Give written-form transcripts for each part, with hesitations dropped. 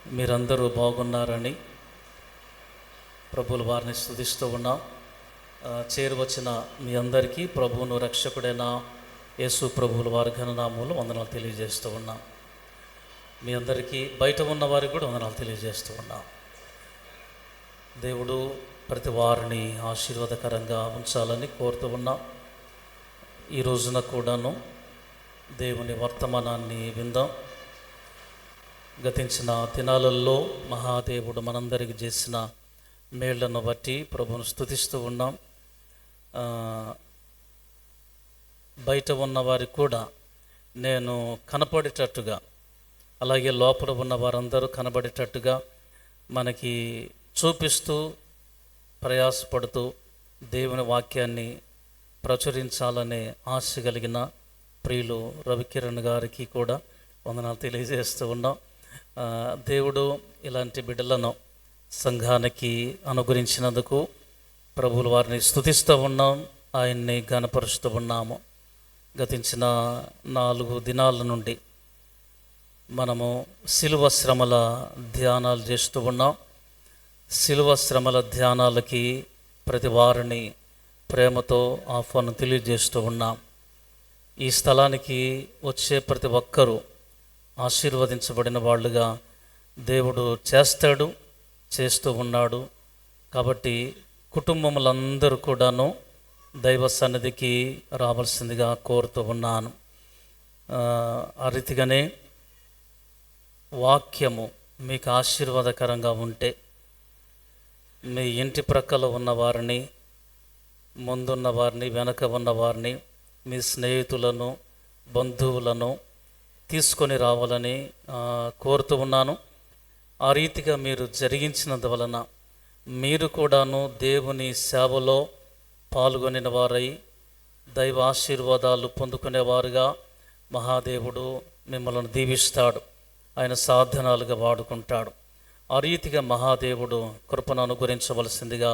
మీరందరూ బాగున్నారని ప్రభువుల వారిని స్తుతిస్తూ ఉన్నాం. చేరువచ్చిన మీ అందరికీ ప్రభువును రక్షకుడైన యేసు ప్రభువుల వారి ఘననామములు వందనాలు తెలియజేస్తూ ఉన్నాం. మీ అందరికీ బయట ఉన్న వారికి కూడా వందనాలు తెలియజేస్తూ ఉన్నాం. దేవుడు ప్రతి వారిని ఆశీర్వాదకరంగా ఉంచాలని కోరుతూ ఉన్నాం. ఈ రోజున కూడాను దేవుని వర్తమానాన్ని విందాం. గతించిన దినాలలో మహాదేవుడు మనందరికి చేసిన మేళ్లను బట్టి ప్రభువును స్తుతిస్తూ ఉన్నాం. బయట ఉన్న వారికి కూడా నేను కనపడేటట్టుగా, అలాగే లోపల ఉన్న వారందరూ కనబడేటట్టుగా మనకి చూపిస్తూ ప్రయాసపడుతూ దేవుని వాక్యాన్ని ప్రచురించాలనే ఆశ కలిగిన ప్రియులు రవికిరణ్ గారికి కూడా వందనాలు తెలియజేస్తూ ఉన్నాం. దేవుడు ఇలాంటి బిడ్డలను సంఘానికి అనుగ్రహించినందుకు ప్రభువుల వారిని స్తుతిస్తూ ఉన్నాం, ఆయన్ని ఘనపరుస్తూ ఉన్నాము. గతించిన 4 దినాల నుండి మనము శిలువ శ్రమల ధ్యానాలు చేస్తూ ఉన్నాం. శిలువ శ్రమల ధ్యానాలకి ప్రతి వారిని ప్రేమతో ఆహ్వానం తెలియజేస్తూ ఉన్నాం. ఈ స్థలానికి వచ్చే ప్రతి ఒక్కరూ ఆశీర్వదించబడిన వాళ్ళుగా దేవుడు చేస్తాడు, చేస్తూ ఉన్నాడు. కాబట్టి కుటుంబములందరూ కూడాను దైవ సన్నిధికి రావాల్సిందిగా కోరుతూ ఉన్నాను. ఆ రీతిగానే వాక్యము మీకు ఆశీర్వాదకరంగా ఉంటే మీ ఇంటి ప్రక్కల ఉన్నవారిని, ముందున్న వారిని, వెనక ఉన్నవారిని, మీ స్నేహితులను, బంధువులను తీసుకొని రావాలని కోరుతూ ఉన్నాను. ఆ రీతిగా మీరు జరిగించినందువలన మీరు కూడాను దేవుని సేవలో పాల్గొనిన వారై దైవ ఆశీర్వాదాలు పొందుకునేవారుగా మహాదేవుడు మిమ్మల్ని దీవిస్తాడు, ఆయన సాధనాలుగా వాడుకుంటాడు. ఆ రీతిగా మహాదేవుడు కృపను అనుగ్రహించవలసిందిగా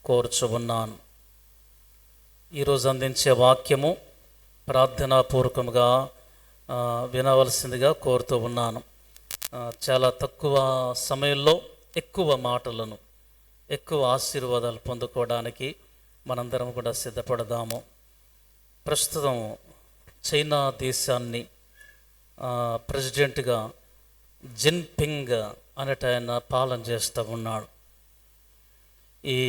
కోరుచు ఉన్నాను. ఈరోజు అందించే వాక్యము ప్రార్థనాపూర్వకంగా వినవలసిందిగా కోరుతూ ఉన్నాను. చాలా తక్కువ సమయంలో ఎక్కువ మాటలను, ఎక్కువ ఆశీర్వాదాలు పొందుకోవడానికి మనందరం కూడా సిద్ధపడదాము. ప్రస్తుతం చైనా దేశాన్ని ప్రెసిడెంట్గా జిన్పింగ్ అనేట ఆయన పాలన చేస్తూ ఉన్నాడు. ఈ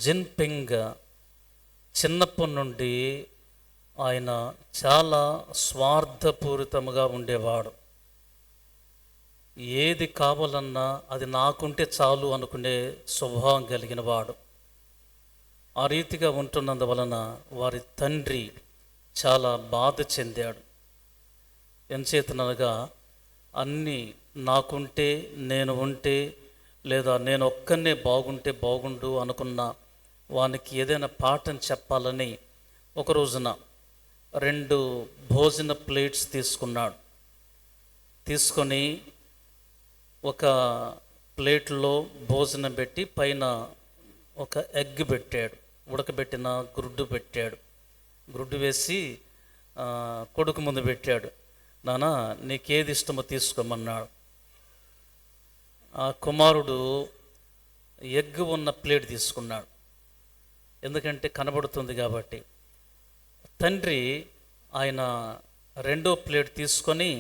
జిన్పింగ్ చిన్నప్పటి నుండి ఆయన చాలా స్వార్థపూరితముగా ఉండేవాడు. ఏది కావాలన్నా అది నాకుంటే చాలు అనుకునే స్వభావం కలిగిన వాడు. ఆ రీతిగా ఉంటున్నందువలన వారి తండ్రి చాలా బాధ చెందాడు. ఎంచేతనగా అన్నీ నాకుంటే, నేను ఉంటే, లేదా నేను ఒక్కనే బాగుంటే బాగుండు అనుకున్న వానికి ఏదైనా పాఠం చెప్పాలని ఒక రోజున 2 భోజన ప్లేట్స్ తీసుకున్నాడు. తీసుకొని ఒక ప్లేట్లో భోజనం పెట్టి పైన ఒక ఎగ్ పెట్టాడు, ఉడకబెట్టిన గుడ్డు పెట్టాడు. గుడ్డు వేసి కొడుకు ముందు పెట్టాడు. నాన్న, నీకేది ఇష్టమో తీసుకోమన్నాడు. ఆ కుమారుడు ఎగ్ ఉన్న ప్లేట్ తీసుకున్నాడు, ఎందుకంటే కనబడుతుంది కాబట్టి. తండ్రి ఆయన 2వ ప్లేట్ తీసుకొని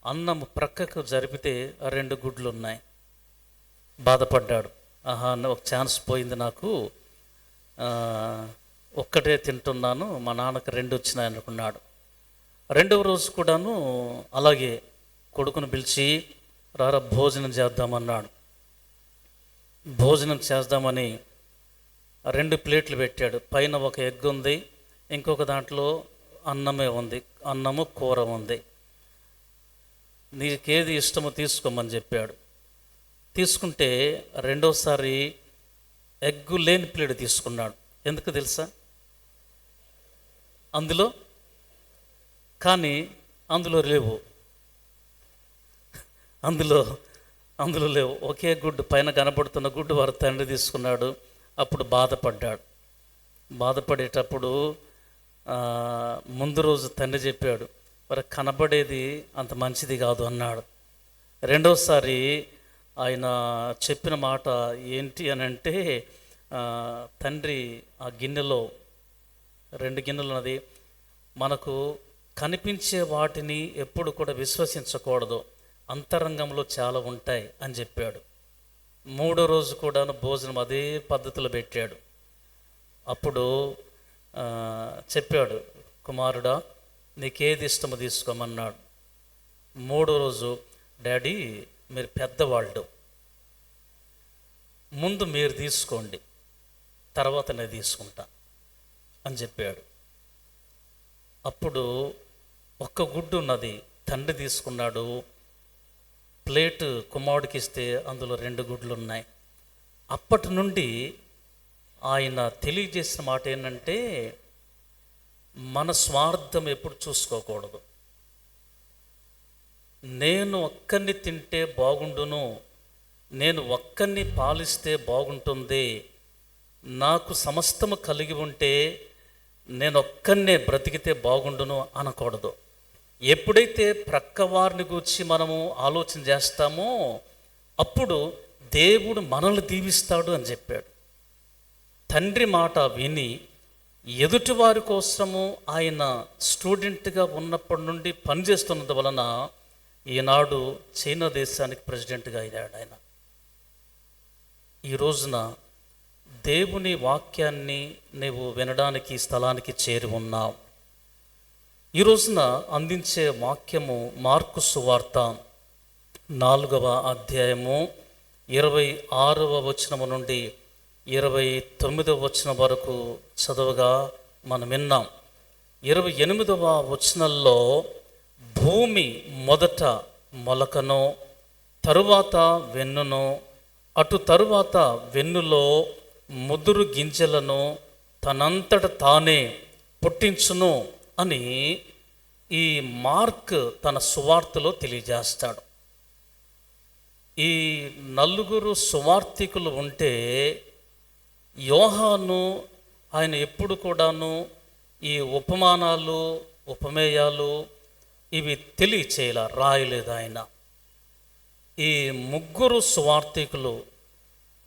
అన్నం ప్రక్కకు జరిపితే 2 గుడ్లు ఉన్నాయి. బాధపడ్డాడు. ఒక ఛాన్స్ పోయింది నాకు, ఒక్కటే తింటున్నాను, మా నాన్నకు 2 వచ్చినాయి అనుకున్నాడు. 2వ రోజు కూడాను అలాగే కొడుకును పిలిచి రారా భోజనం చేద్దామన్నాడు. భోజనం చేద్దామని 2 ప్లేట్లు పెట్టాడు. పైన ఒక ఎగ్ ఉంది, ఇంకొక దాంట్లో అన్నమే ఉంది, అన్నము కూర ఉంది. నీకేది ఇష్టమో తీసుకోమని చెప్పాడు. తీసుకుంటే 2వసారి ఎగ్గు లేని ప్లేట్ తీసుకున్నాడు. ఎందుకు తెలుసా? అందులో లేవు, అందులో లేవు. ఒకే గుడ్డు, పైన కనబడుతున్న గుడ్డు వారి తండ్రి తీసుకున్నాడు. అప్పుడు బాధపడ్డాడు. బాధపడేటప్పుడు ముందు రోజు తండ్రి చెప్పాడు, మరి కనబడేది అంత మంచిది కాదు అన్నాడు. రెండోసారి ఆయన చెప్పిన మాట ఏంటి అని అంటే, తండ్రి ఆ గిన్నెలో 2 గిన్నెలు ఉన్నది, మనకు కనిపించే వాటిని ఎప్పుడు కూడా విశ్వసించకూడదు, అంతరంగంలో చాలా ఉంటాయి అని చెప్పాడు. 3వ రోజు కూడా భోజనం అదే పద్ధతిలో పెట్టాడు. అప్పుడు చెప్పాడు, కుమారుడా నీకేది ఇష్టమో తీసుకోమన్నాడు. 3వ రోజు, డాడీ మీరు పెద్దవాళ్ళు, ముందు మీరు తీసుకోండి, తర్వాత నేను తీసుకుంటా అని చెప్పాడు. అప్పుడు ఒక్క గుడ్డు ఉన్నది, తండ్రి తీసుకున్నాడు. ప్లేటు కుమారుడికి ఇస్తే అందులో 2 గుడ్లు ఉన్నాయి. అప్పటి నుండి ఆయన తెలియజేసిన మాట ఏంటంటే, మన స్వార్థం ఎప్పుడు చూసుకోకూడదు. నేను ఒక్కరిని తింటే బాగుండును, నేను ఒక్కరిని పాలిస్తే బాగుంటుంది, నాకు సమస్తము కలిగి ఉంటే నేను ఒక్కరినే బ్రతికితే బాగుండును అనకూడదు. ఎప్పుడైతే ప్రక్కవారిని గురించి మనము ఆలోచన చేస్తామో అప్పుడు దేవుడు మనల్ని దీవిస్తాడు అని చెప్పాడు. తండ్రి మాట విని ఎదుటివారి కోసము ఆయన స్టూడెంట్గా ఉన్నప్పటి నుండి పనిచేస్తున్నందు వలన ఈనాడు చైనా దేశానికి ప్రెసిడెంట్గా అయ్యాడు ఆయన. ఈ రోజున దేవుని వాక్యాన్ని నీవు వినడానికి స్థలానికి చేరి ఉన్నావు. ఈ రోజున అందించే వాక్యము మార్కు సువార్త 4వ అధ్యాయము 26వ వచనము నుండి 29వ వచనం వరకు చదువుగా మనం విన్నాం. 28వ వచనంలో భూమి మొదట మొలకను, తరువాత వెన్నును, అటు తరువాత వెన్నులో ముదురు గింజలను తనంతట తానే పుట్టించును అని ఈ మార్క్ తన సువార్తలో తెలియజేస్తాడు. ఈ 4 సువార్తికులు ఉంటే యోహాను ఆయన ఎప్పుడు కూడాను ఈ ఉపమానాలు ఉపమేయాలు ఇవి తెలియచేయాల రాయలేదు ఆయన. ఈ 3 సువార్తికులు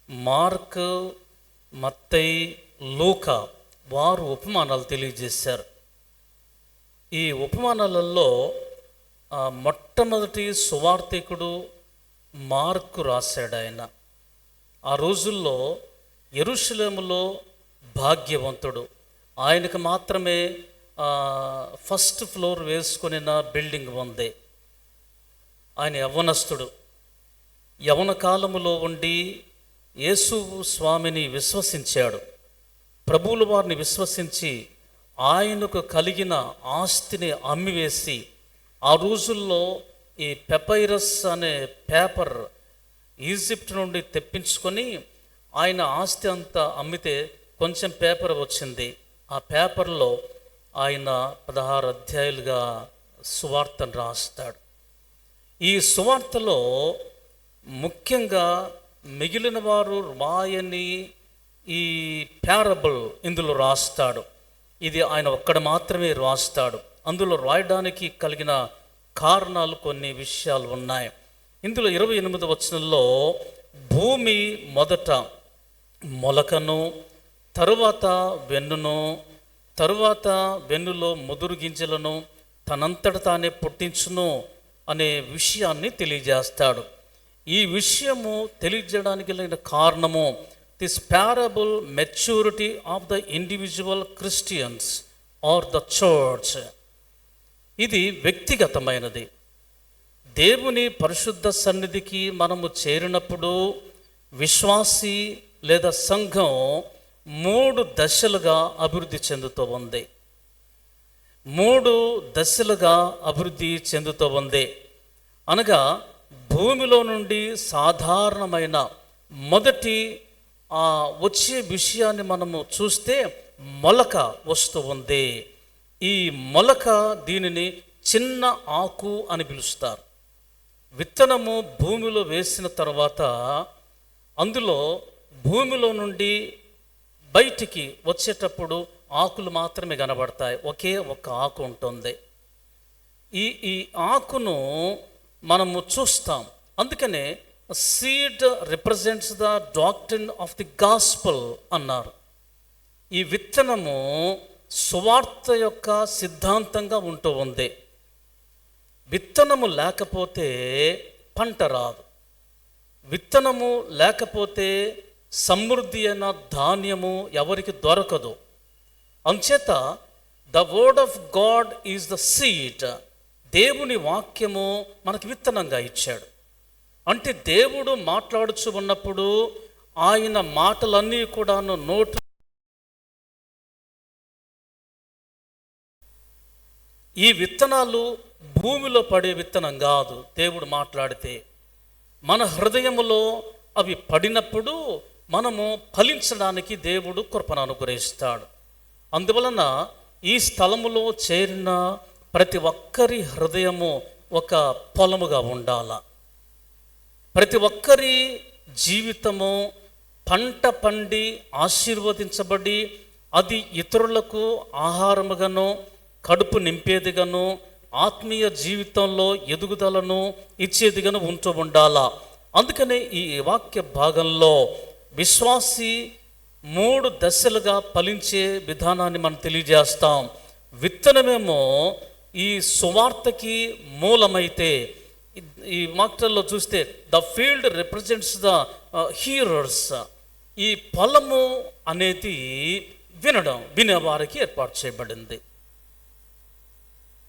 మార్క్, మత్తయి, లూకా వారు ఉపమానాలు తెలియజేశారు. ఈ ఉపమానాలలో మొట్టమొదటి సువార్తికుడు మార్కు రాశాడు. ఆయన ఆ రోజుల్లో యెరూషలేములో భాగ్యవంతుడు, ఆయనకు మాత్రమే ఫస్ట్ ఫ్లోర్ వేసుకున్న బిల్డింగ్ ఉంది. ఆయన యవ్వనస్తుడు, యవ్వన కాలములో ఉండి యేసు స్వామిని విశ్వసించాడు. ప్రభువుల వారిని విశ్వసించి ఆయనకు కలిగిన ఆస్తిని అమ్మివేసి, ఆ రోజుల్లో ఈ పెపైరస్ అనే పేపర్ ఈజిప్ట్ నుండి తెప్పించుకొని ఆయన ఆస్తి అంతా అమ్మితే కొంచెం పేపర్ వచ్చింది. ఆ పేపర్లో ఆయన 16 అధ్యాయులుగా సువార్తను రాస్తాడు. ఈ సువార్తలో ముఖ్యంగా మిగిలిన వారు రాయని ఈ ప్యారబుల్ ఇందులో రాస్తాడు. ఇది ఆయన ఒక్కడ మాత్రమే రాస్తాడు. అందులో రాయడానికి కలిగిన కారణాలు కొన్ని విషయాలు ఉన్నాయి. ఇందులో 28వ వచనంలో భూమి మొదట మొలకను, తరువాత వెన్నును, తరువాత వెన్నులో ముదురు గింజలను తనంతట తానే పుట్టించును అనే విషయాన్ని తెలియజేస్తాడు. ఈ విషయము తెలియజేయడానికి లేని కారణము this parable maturity of the individual Christians or the church. ఇది వ్యక్తిగతమైనది. దేవుని పరిశుద్ధ సన్నిధికి మనము చేరినప్పుడు విశ్వాసి లేదా సంఘం 3 దశలుగా అభివృద్ధి చెందుతూ ఉంది. 3 దశలుగా అభివృద్ధి చెందుతూ ఉంది. అనగా భూమిలో నుండి సాధారణమైన మొదటి వచ్చే విషయాన్ని మనము చూస్తే మొలక వస్తూ ఉంది. ఈ మొలక దీనిని చిన్న ఆకు అని పిలుస్తారు. విత్తనము భూమిలో వేసిన తర్వాత అందులో భూమిలో నుండి బయటికి వచ్చేటప్పుడు ఆకులు మాత్రమే కనబడతాయి. ఒకే ఒక ఆకు ఉంటుంది. ఈ ఆకును మనము చూస్తాం. అందుకనే seed represents the doctrine of the gospel అన్నారు. ఈ విత్తనము సువార్త యొక్క సిద్ధాంతంగా ఉంటూ ఉంది. విత్తనము లేకపోతే పంట రాదు. విత్తనము లేకపోతే సమృద్ధి అయిన ధాన్యము ఎవరికి దొరకదు. అంచేత the word of God is the seed. దేవుని వాక్యము మనకి విత్తనంగా ఇచ్చాడు. అంటే దేవుడు మాట్లాడుచు ఉన్నప్పుడు ఆయన మాటలన్నీ కూడాను నోటు. ఈ విత్తనాలు భూమిలో పడే విత్తనం కాదు. దేవుడు మాట్లాడితే మన హృదయములో అవి పడినప్పుడు మనము ఫలించడానికి దేవుడు కృపను అనుగ్రహిస్తాడు. అందువలన ఈ స్థలములో చేరిన ప్రతి ఒక్కరి హృదయము ఒక పొలముగా ఉండాల. ప్రతి ఒక్కరి జీవితము పంట పండి ఆశీర్వదించబడి అది ఇతరులకు ఆహారముగాను కడుపు నింపేదిగాను ఆత్మీయ జీవితంలో ఎదుగుదలను ఇచ్చేదిగాను ఉంటూ ఉండాలా. అందుకనే ఈ వాక్య భాగంలో విశ్వాసి 3 దశలుగా ఫలించే విధానాన్ని మనం తెలియజేస్తాం. విత్తనమేమో ఈ సువార్తకి మూలమైతే, ఈ వాక్యాల్లో చూస్తే the field represents the hearers. ఈ పొలము అనేది వినేవారికి ఏర్పాటు చేయబడింది.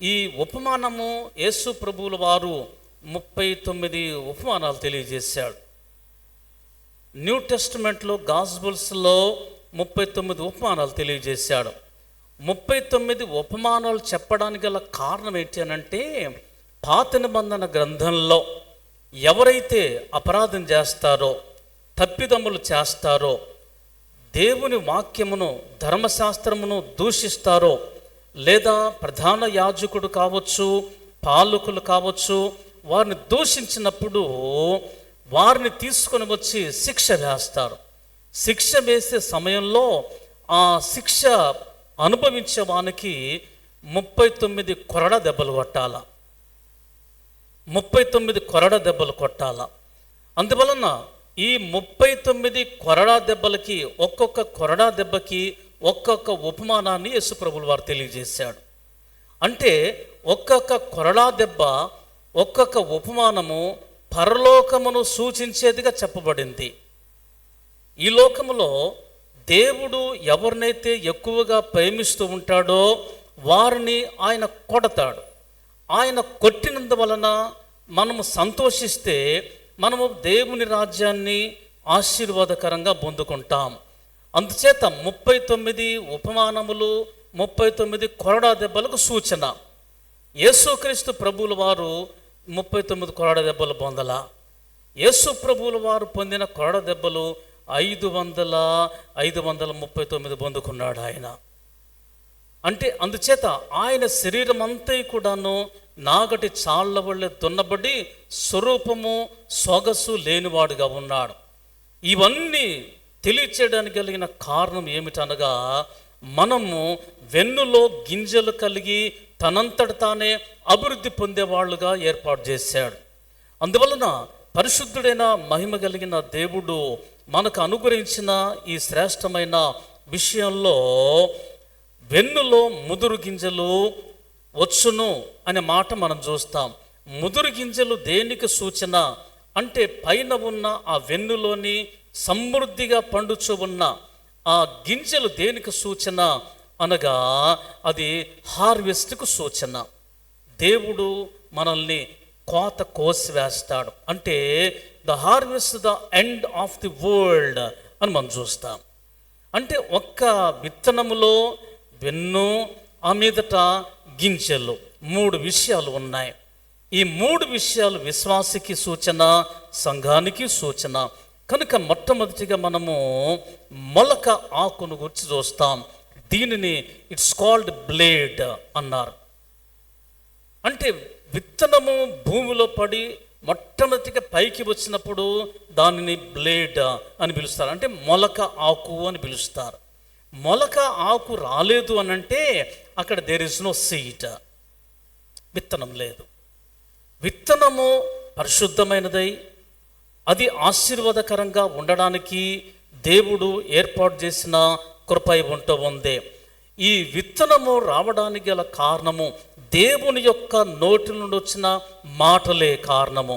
ఈ ఉపమానము యేసు ప్రభువుల వారు 39 ఉపమానాలు తెలియజేశాడు. న్యూ టెస్టిమెంట్లో గాస్బుల్స్లో 39 ఉపమానాలు తెలియజేశాడు. 39 ఉపమానాలు చెప్పడానికి గల కారణం ఏంటి అనంటే, పాత నిబంధన గ్రంథంలో ఎవరైతే అపరాధం చేస్తారో, తప్పిదమ్ములు చేస్తారో, దేవుని వాక్యమును ధర్మశాస్త్రమును దూషిస్తారో, లేదా ప్రధాన యాజకుడు కావచ్చు, పాలకులు కావచ్చు, వారిని దూషించినప్పుడు వారిని తీసుకొని వచ్చి శిక్ష వేస్తారు. శిక్ష వేసే సమయంలో ఆ శిక్ష అనుభవించే వానికి 39 కొరడా దెబ్బలు కొట్టాల. 39 కొరడా దెబ్బలు కొట్టాల. అందువలన ఈ 39 కొరడా దెబ్బలకి, ఒక్కొక్క కొరడా దెబ్బకి ఒక్కొక్క ఉపమానాన్ని యేసుప్రభుల వారు తెలియజేశాడు. అంటే ఒక్కొక్క కొరడా దెబ్బ, ఒక్కొక్క ఉపమానము పరలోకమును సూచించేదిగా చెప్పబడింది. ఈ లోకములో దేవుడు ఎవరినైతే ఎక్కువగా ప్రేమిస్తూ ఉంటాడో వారిని ఆయన కొడతాడు. ఆయన కొట్టినందువలన మనము సంతోషిస్తే మనము దేవుని రాజ్యాన్ని ఆశీర్వాదకరంగా పొందుకుంటాం. అందుచేత 39 ఉపమానములు, 39 కొరడా దెబ్బలకు సూచన. యేసుక్రీస్తు ప్రభువుల వారు 39 కొరడా దెబ్బలు పొందల. యేసు ప్రభువుల వారు పొందిన కొరడా దెబ్బలు 539 పొందుకున్నాడు ఆయన. అంటే అందుచేత ఆయన శరీరం అంతా కూడాను నాగటి చాళ్ల వల్లే దున్నబడి స్వరూపము సొగసు లేనివాడుగా ఉన్నాడు. ఇవన్నీ తెలియచేయడానికి కలిగిన కారణం ఏమిటనగా, మనము వెన్నులో గింజలు కలిగి తనంతట తానే అభివృద్ధి పొందేవాళ్ళుగా ఏర్పాటు చేశాడు. అందువలన పరిశుద్ధుడైన మహిమ కలిగిన దేవుడు మనకు అనుగ్రహించిన ఈ శ్రేష్టమైన విషయంలో వెన్నులో ముదురు గింజలు వచ్చును అనే మాట మనం చూస్తాం. ముదురు గింజలు దేనికి సూచన అంటే, పైన ఉన్న ఆ వెన్నులోని సమృద్ధిగా పండుచు ఉన్న ఆ గింజలు దేనికి సూచన అనగా, అది హార్వెస్ట్కు సూచన. దేవుడు మనల్ని కోత కోసి వేస్తాడు. అంటే the harvest the end of the world అని మనం చూస్తాం. అంటే ఒక్క విత్తనములో వెన్ను, ఆ మీదట గింజలు, 3 విషయాలు ఉన్నాయి. ఈ 3 విషయాలు విశ్వాసికి సూచన, సంఘానికి సూచన. కనుక మొట్టమొదటిగా మనము మొలక ఆకును గురించి చూస్తాం. దీనిని ఇట్స్ కాల్డ్ బ్లేడ్ అన్నారు. అంటే విత్తనము భూమిలో పడి మొట్టమొదటిగా పైకి వచ్చినప్పుడు దానిని బ్లేడ్ అని పిలుస్తారు. అంటే మొలక ఆకు అని పిలుస్తారు. మొలక ఆకు రాలేదు అని అంటే అక్కడ దేర్ ఇస్ నో సీడ్, విత్తనం లేదు. విత్తనము పరిశుద్ధమైనదై అది ఆశీర్వాదకరంగా ఉండడానికి దేవుడు ఏర్పాటు చేసిన కృపై ఉంటూ ఉంది. ఈ విత్తనము రావడానికి గల కారణము దేవుని యొక్క నోటి నుండి వచ్చిన మాటలే కారణం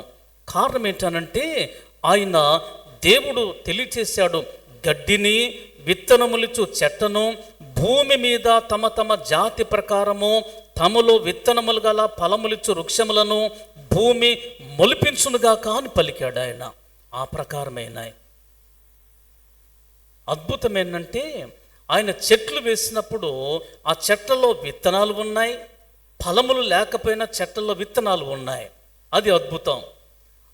ఏంటనంటే ఆయన దేవుడు తెలియచేశాడు, గడ్డిని విత్తనములిచ్చు చెట్టను భూమి మీద తమ తమ జాతి ప్రకారము తమలో విత్తనములు గల ఫలములిచ్చు వృక్షములను భూమి మొలిపించునుగాక అని పలికాడు ఆయన. ఆ ప్రకారమైన అద్భుతం ఏంటంటే ఆయన చెట్లు వేసినప్పుడు ఆ చెట్లలో విత్తనాలు ఉన్నాయి, ఫలములు లేకపోయినా చెట్లలో విత్తనాలు ఉన్నాయి. అది అద్భుతం.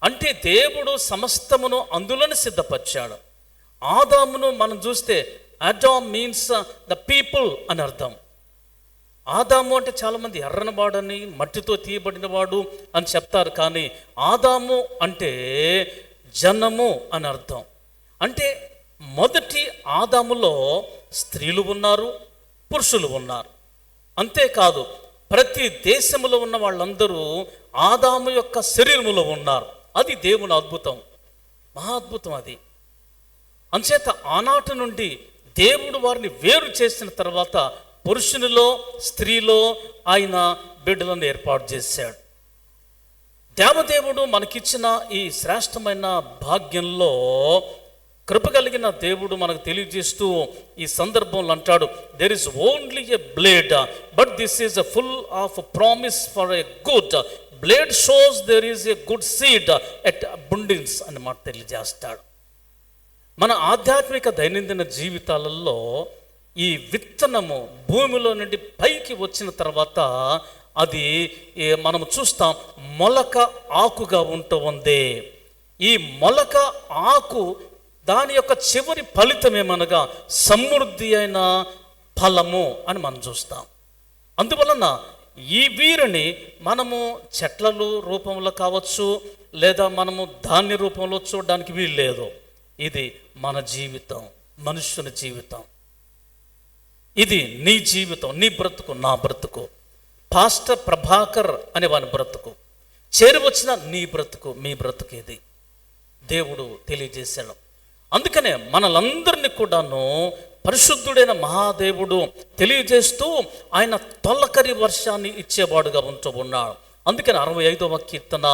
అంటే దేవుడు సమస్తమును అందులోనే సిద్ధపరిచాడు. ఆదామును మనం చూస్తే ఆదామ్ మీన్స్ ద పీపుల్ అని అర్థం. ఆదాము అంటే చాలామంది ఎర్రనవాడని మట్టితో తీయబడినవాడు అని చెప్తారు, కానీ ఆదాము అంటే జనము అని అర్థం. అంటే మొదటి ఆదాములో స్త్రీలు ఉన్నారు, పురుషులు ఉన్నారు. అంతేకాదు ప్రతి దేశంలో ఉన్న వాళ్ళందరూ ఆదాము యొక్క శరీరములో ఉన్నారు. అది దేవుని అద్భుతం, మహా అద్భుతం అది. అంచేత ఆనాటి నుండి దేవుడు వారిని వేరు చేసిన తర్వాత పురుషునిలో స్త్రీలో ఆయన బిడ్డలను ఏర్పాటు చేశాడు. దేవదేవుడు మనకిచ్చిన ఈ శ్రేష్టమైన భాగ్యంలో కృప కలిగిన దేవుడు మనకు తెలియజేస్తూ ఈ సందర్భంలో అంటాడు, there is only a blade but this is a full of promise for a good blade shows there is a good seed at abundance అని మాట తెలియజేస్తాడు. మన ఆధ్యాత్మిక దైనందిన జీవితాలలో ఈ విత్తనము భూమిలో నుండి పైకి వచ్చిన తర్వాత అది మనం చూస్తాం మొలక ఆకుగా ఉంటూ ఉంది. ఈ మొలక ఆకు దాని యొక్క చివరి ఫలితం ఏమనగా సమృద్ధి అయిన ఫలము అని మనం చూస్తాం. అందువలన ఈ వీరిని మనము చెట్ల రూపంలో కావచ్చు, లేదా మనము ధాన్య రూపంలో చూడడానికి వీలు లేదు. ఇది మన జీవితం, మనుష్యుని జీవితం. ఇది నీ జీవితం, నీ బ్రతుకు, నా బ్రతుకు, పాస్టర్ ప్రభాకర్ అనే వాని బ్రతుకు, చేరువచ్చిన నీ బ్రతుకు, మీ బ్రతుకు. ఇది దేవుడు తెలియజేశాడు. అందుకనే మనలందరినీ కూడాను పరిశుద్ధుడైన మహాదేవుడు తెలియజేస్తూ ఆయన తొలకరి వర్షాన్ని ఇచ్చేవాడుగా ఉంటూ ఉన్నాడు. అందుకని 65వ కీర్తన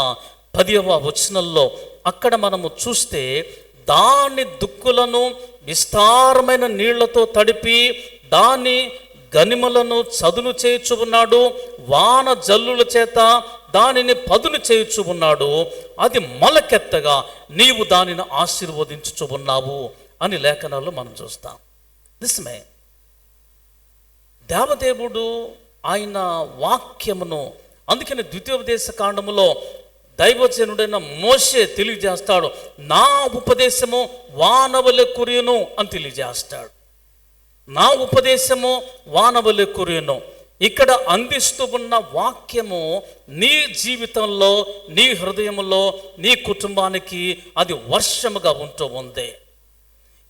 10వ వచనంలో అక్కడ మనము చూస్తే, దాని దుక్కులను విస్తారమైన నీళ్లతో తడిపి దాని గనిమలను చదును చేయుచు ఉన్నాడు, వాన జల్లుల చేత దానిని పదును చేయుచు ఉన్నాడు, అది మొలకెత్తగా నీవు దానిని ఆశీర్వదించుచు ఉన్నావు అని లేఖనాల్లో మనం చూస్తాం. నిజమే, దేవదేవుడు ఆయన వాక్యమును, అందుకని ద్వితీయోపదేశ కాండములో దైవజనుడైన మోషే తెలియజేస్తాడు, నా ఉపదేశము వానవలె కురియను అని తెలియజేస్తాడు. నా ఉపదేశము వానవలె కురియను. ఇక్కడ అందిస్తూ ఉన్న వాక్యము నీ జీవితంలో, నీ హృదయంలో, నీ కుటుంబానికి అది వర్షముగా ఉంటూ ఉంది.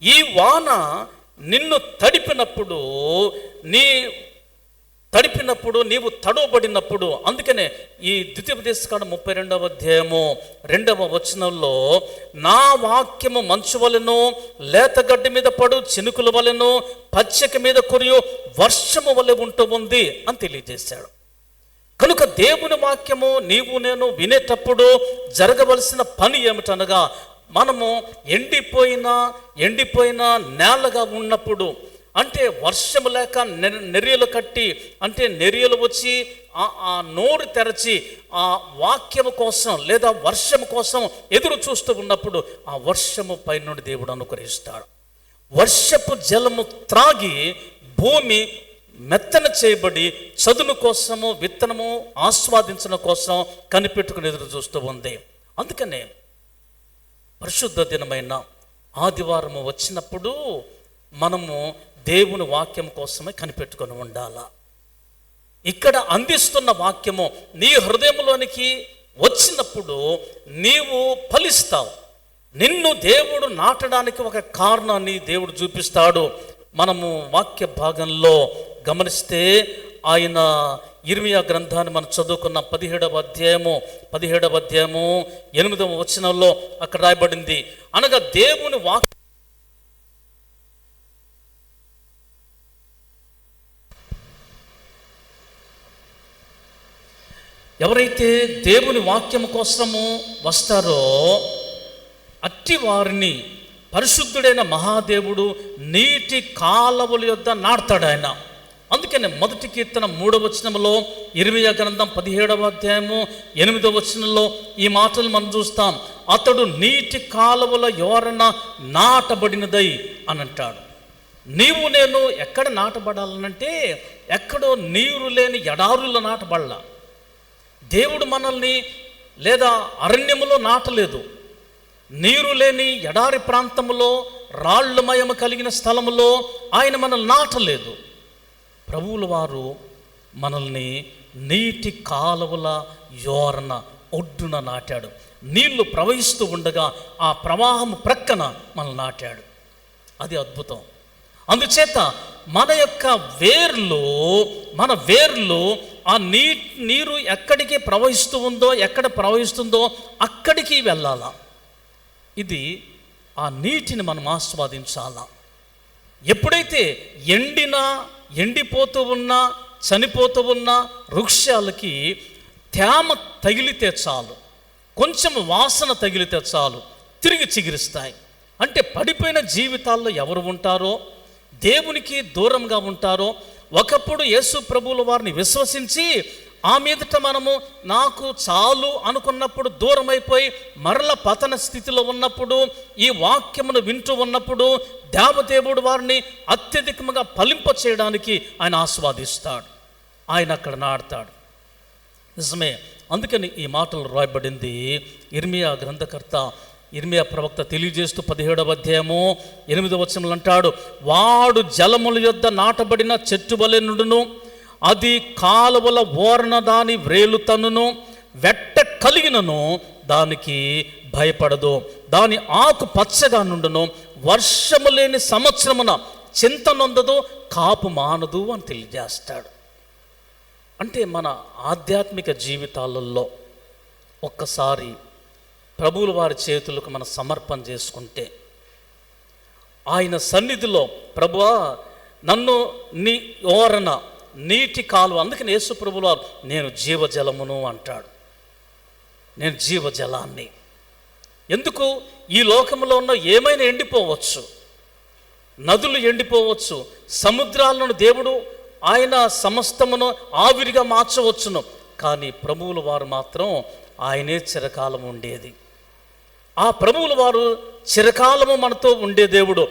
ఈ వాన నిన్ను తడిపినప్పుడు నీవు తడవబడినప్పుడు, అందుకనే ఈ ద్వితీయోపదేశకాండం 32వ అధ్యాయము 2వ వచనంలో, నా వాక్యము మంచు వలెను, లేతగడ్డి మీద పడు చినుకుల వలెను, పచ్చిక మీద కురియు వర్షము వలె ఉంటూ ఉంది అని తెలియజేశాడు. కనుక దేవుని వాక్యము నీవు నేను వినేటప్పుడు జరగవలసిన పని ఏమిటనగా, మనము ఎండిపోయిన నేలగా ఉన్నప్పుడు, అంటే వర్షము లేక నెరియలు కట్టి, అంటే నెరియలు వచ్చి ఆ నోరు తెరచి ఆ వాక్యము కోసం లేదా వర్షము కోసం ఎదురు చూస్తూ ఉన్నప్పుడు ఆ వర్షము పైనుండి దేవుడు అనుగ్రహిస్తాడు. వర్షపు జలము త్రాగి భూమి మెత్తన చేయబడి చదును కోసము, విత్తనము ఆస్వాదించడం కోసం కనిపెట్టుకుని ఎదురు చూస్తూ ఉంది. అందుకనే పరిశుద్ధ దినమైన ఆదివారము వచ్చినప్పుడు మనము దేవుని వాక్యం కోసమే కనిపెట్టుకొని ఉండాలా. ఇక్కడ అందిస్తున్న వాక్యము నీ హృదయంలోనికి వచ్చినప్పుడు నీవు ఫలిస్తావు. నిన్ను దేవుడు నాటడానికి ఒక కారణాన్ని దేవుడు చూపిస్తాడు. మనము వాక్య భాగంలో గమనిస్తే ఆయన ఇర్మియా గ్రంథాన్ని మనం చదువుకున్న 17వ అధ్యాయము 8వ వచనంలో అక్కడ రాయబడింది, అనగా దేవుని వాక్యం ఎవరైతే దేవుని వాక్యం కోసము వస్తారో అట్టి వారిని పరిశుద్ధుడైన మహాదేవుడు నీటి కాలవల యొద్ద నాటుతాడు ఆయన. అందుకనే మొదటి కీర్తన 3వ వచనంలో, ఇర్మియా గ్రంథం 17వ అధ్యాయము 8వ వచనంలో ఈ మాటలు మనం చూస్తాం. అతడు నీటి కాలువల యోరన నాటబడినదై అని అంటాడు. నీవు నేను ఎక్కడ నాటబడాలనంటే ఎక్కడో నీరు లేని ఎడారుల్లో నాటబడాల. దేవుడు మనల్ని లేదా అరణ్యములో నాటలేదు, నీరు లేని ఎడారి ప్రాంతంలో రాళ్ళమయము కలిగిన స్థలములో ఆయన మనల్ని నాటలేదు. ప్రభువుల వారు మనల్ని నీటి కాలువల యోరన ఒడ్డున నాటాడు. నీళ్లు ప్రవహిస్తూ ఉండగా ఆ ప్రవాహం ప్రక్కన మనల్ని నాటాడు. అది అద్భుతం. అందుచేత మన యొక్క మన వేర్లు ఆ నీరు ఎక్కడికి ప్రవహిస్తూ ఉందో, ఎక్కడ ప్రవహిస్తుందో అక్కడికి వెళ్ళాలా. ఇది ఆ నీటిని మనం ఆస్వాదించాలా. ఎప్పుడైతే ఎండిపోతూ ఉన్నా, చనిపోతూ ఉన్న వృక్షాలకి తేమ తగిలితే చాలు, కొంచెం వాసన తగిలితే చాలు, తిరిగి చిగురిస్తాయి. అంటే పడిపోయిన జీవితాల్లో ఎవరు ఉంటారో, దేవునికి దూరంగా ఉంటారో, ఒకప్పుడు యేసు ప్రభువుల వారిని విశ్వసించి ఆ మీదట మనము నాకు చాలు అనుకున్నప్పుడు దూరమైపోయి మరల పతన స్థితిలో ఉన్నప్పుడు, ఈ వాక్యమును వింటూ ఉన్నప్పుడు దేవదేవుడు వారిని అత్యధికంగా ఫలింప చేయడానికి ఆయన ఆస్వాదిస్తాడు, ఆయన అక్కడ నాడతాడు. నిజమే. అందుకని ఈ మాటలు రాయబడింది. ఇర్మియా గ్రంథకర్త, ఇర్మియా ప్రవక్త తెలియజేస్తూ 17వ అధ్యాయము 8వ వచనంలో అంటాడు, వాడు జలముల యొద్ద నాటబడిన చెట్టు వలె నుండును, అది కాలువల ఓరన దాని వ్రేలు తన్నును, వెట్ట కలిగినను దానికి భయపడదు, దాని ఆకు పచ్చగా నుండును, వర్షము లేని సంవత్సరమున చింత నొందదు, కాపు మానదు అని తెలియజేస్తాడు. అంటే మన ఆధ్యాత్మిక జీవితాలలో ఒక్కసారి ప్రభువుల వారి చేతులకు మనం సమర్పణ చేసుకుంటే, ఆయన సన్నిధిలో ప్రభువా నన్ను నీ ఓరన నీటి కాలువ, అందుకని యేసు ప్రభువుల వారు నేను జీవజలమును అంటాడు. నేను జీవజలాన్ని. ఎందుకు? ఈ లోకంలో ఉన్న ఏమైనా ఎండిపోవచ్చు, నదులు ఎండిపోవచ్చు, సముద్రాలను దేవుడు ఆయన సమస్తమును ఆవిరిగా మార్చవచ్చును, కానీ ప్రభువుల వారు మాత్రం ఆయనే చిరకాలం ఉండేది. ఆ ప్రభువుల వారు చిరకాలము మనతో ఉండే దేవుడు.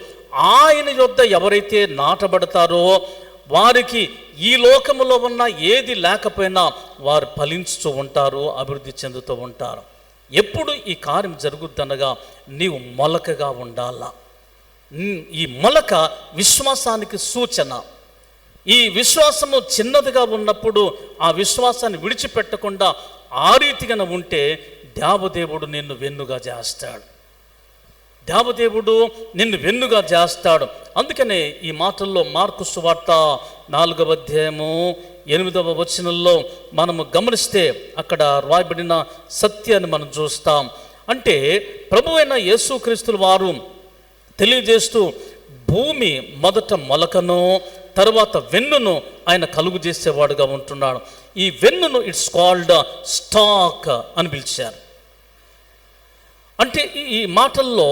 ఆయన యొద్ద ఎవరైతే నాటబడతారో వారికి ఈ లోకములో ఉన్న ఏది లేకపోయినా వారు ఫలించుతూ ఉంటారు, అభివృద్ధి చెందుతూ ఉంటారు. ఎప్పుడు ఈ కార్యం జరుగుద్దనగా నీవు మొలకగా ఉండాలా. ఈ మొలక విశ్వాసానికి సూచన. ఈ విశ్వాసము చిన్నదిగా ఉన్నప్పుడు ఆ విశ్వాసాన్ని విడిచిపెట్టకుండా ఆ రీతిగా ఉంటే దేవదేవుడు నిన్ను వెన్నుగా చేస్తాడు. దేవదేవుడు నిన్ను వెన్నుగా చేస్తాడు. అందుకనే ఈ మాటల్లో మార్కు సువార్త 4వ అధ్యాయము 8వ వచనంలో మనము గమనిస్తే అక్కడ రాయబడిన సత్యాన్ని మనం చూస్తాం. అంటే ప్రభువైన యేసుక్రీస్తుల వారు తెలియజేస్తూ భూమి మొదట మొలకను తర్వాత వెన్నును ఆయన కలుగు చేసేవాడుగా ఉంటున్నాడు. ఈ వెన్నును ఇట్స్ కాల్డ్ స్టాక్ అని పిలిచారు. అంటే ఈ మాటల్లో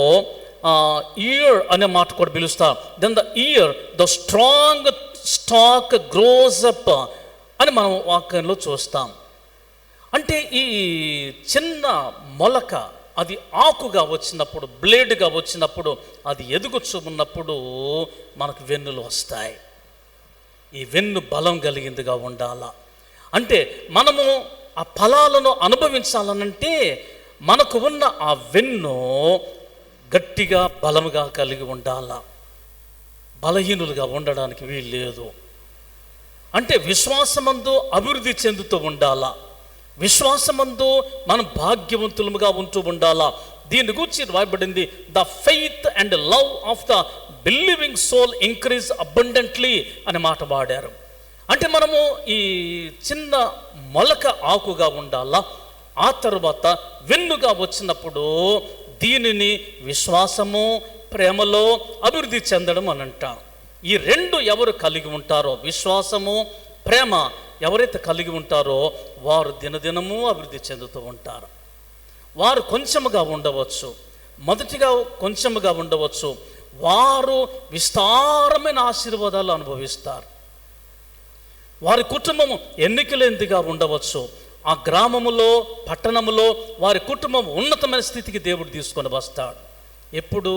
ఇయర్ అనే మాట కూడా పిలుస్తారు. Then the ear the strong stalk grows up అని మనం వాక్యంలో చూస్తాం. అంటే ఈ చిన్న మొలక అది ఆకుగా వచ్చినప్పుడు, బ్లేడ్గా వచ్చినప్పుడు, అది ఎదుగుచు ఉన్నప్పుడు మనకు వెన్నులు వస్తాయి. ఈ వెన్ను బలం కలిగిందిగా ఉండాలా. అంటే మనము ఆ ఫలాలను అనుభవించాలనంటే మనకు ఉన్న ఆ వెన్ను గట్టిగా బలముగా కలిగి ఉండాలా. బలహీనులుగా ఉండడానికి వీలు లేదు. అంటే విశ్వాసమందు అభివృద్ధి చెందుతూ ఉండాలా. విశ్వాసమందు మనం భాగ్యవంతులుగా ఉంటూ ఉండాలా. దీని గురించి రాయబడింది, the faith and love of the believing soul increase abundantly అనే మాట వాడారు. అంటే మనము ఈ చిన్న మొలక ఆకుగా ఉండాలా, ఆ తర్వాత వెన్నుగా వచ్చినప్పుడు దీనిని విశ్వాసము, ప్రేమలో అభివృద్ధి చెందడం అని అంటాం. ఈ రెండు ఎవరు కలిగి ఉంటారో, విశ్వాసము, ప్రేమ ఎవరైతే కలిగి ఉంటారో వారు దినదినము అభివృద్ధి చెందుతూ ఉంటారు. వారు కొంచెముగా ఉండవచ్చు, మొదటిగా కొంచెముగా ఉండవచ్చు, వారు విస్తారమైన ఆశీర్వాదాలు అనుభవిస్తారు. వారి కుటుంబము ఎన్నికలేనిదిగా ఉండవచ్చు, ఆ గ్రామములో, పట్టణములో వారి కుటుంబం ఉన్నతమైన స్థితికి దేవుడు తీసుకొని వస్తాడు. ఎప్పుడు?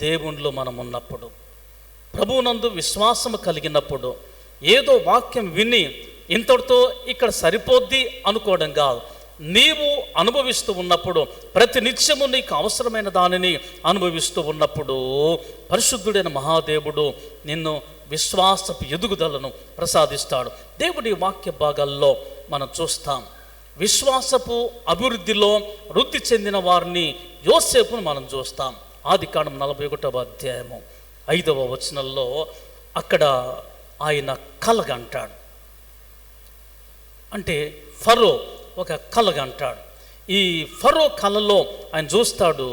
దేవునిలో మనం ఉన్నప్పుడు, ప్రభువునందు విశ్వాసము కలిగినప్పుడు. ఏదో వాక్యం విని ఇంతటితో ఇక్కడ సరిపోద్ది అనుకోవడం కాదు. నీవు అనుభవిస్తూ ఉన్నప్పుడు, ప్రతి నిత్యము నీకు అవసరమైన దానిని అనుభవిస్తూ ఉన్నప్పుడు పరిశుద్ధుడైన మహాదేవుడు నిన్ను విశ్వాసపు ఎదుగుదలను ప్రసాదిస్తాడు. దేవుడి వాక్య భాగాల్లో మనం చూస్తాం. విశ్వాసపు అభివృద్ధిలో వృద్ధి చెందిన వారిని, యోసేపును మనం చూస్తాం. ఆదికాండం 41వ అధ్యాయము 5వ వచనంలో అక్కడ ఆయన కలగంటాడు. అంటే ఫరో ఒక కలగంటాడు. ఈ ఫరో కలలో ఆయన చూస్తాడు,